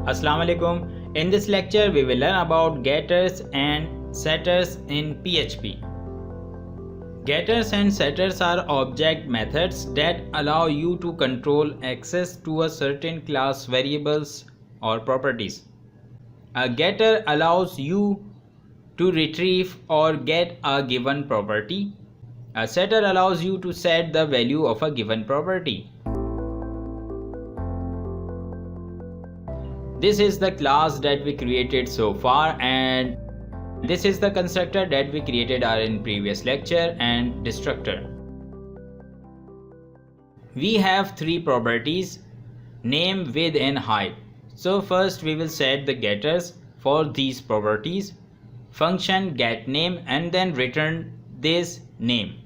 Assalamu alaikum. In this lecture we will learn about getters and setters in PHP. Getters and setters are object methods that allow you to control access to a certain class variables or properties. A getter allows you to retrieve or get a given property. A setter allows you to set the value of a given property. This is the class that we created so far, and this is the constructor that we created in previous lecture and destructor. We have three properties: name, width and height. So first we will set the getters for these properties. Function getName and then return this name.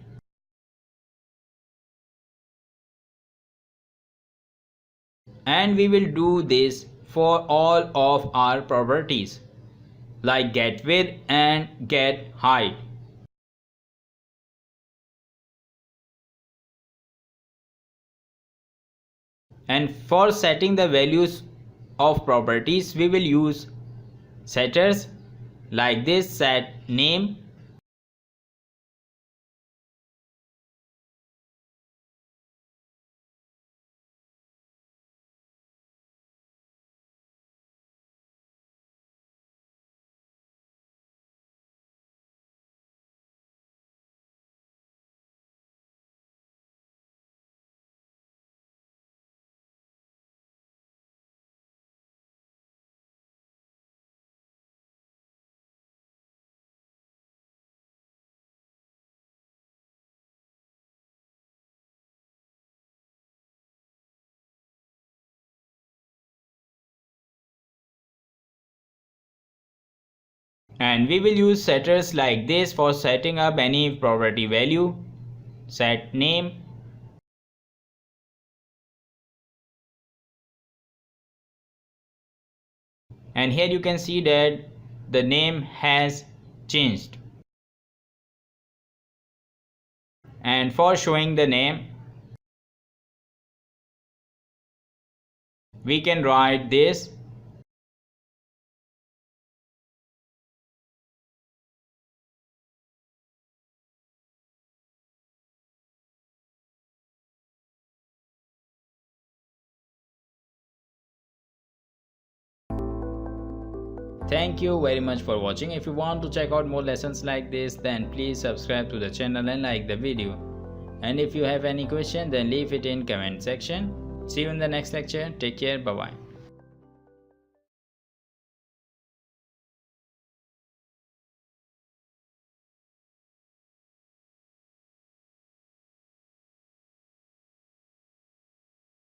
And we will do this for all of our properties like getWidth and getHeight. And for setting the values of properties we will use setters like this: set name, and we will use setters like this for setting up any property value. Set name, and here you can see that the name has changed. And for showing the name we can write this: Thank you very much for watching. If you want to check out more lessons like this, then please subscribe to the channel and like the video. And if you have any question, then leave it in comment section. See you in the next lecture. Take care. Bye bye.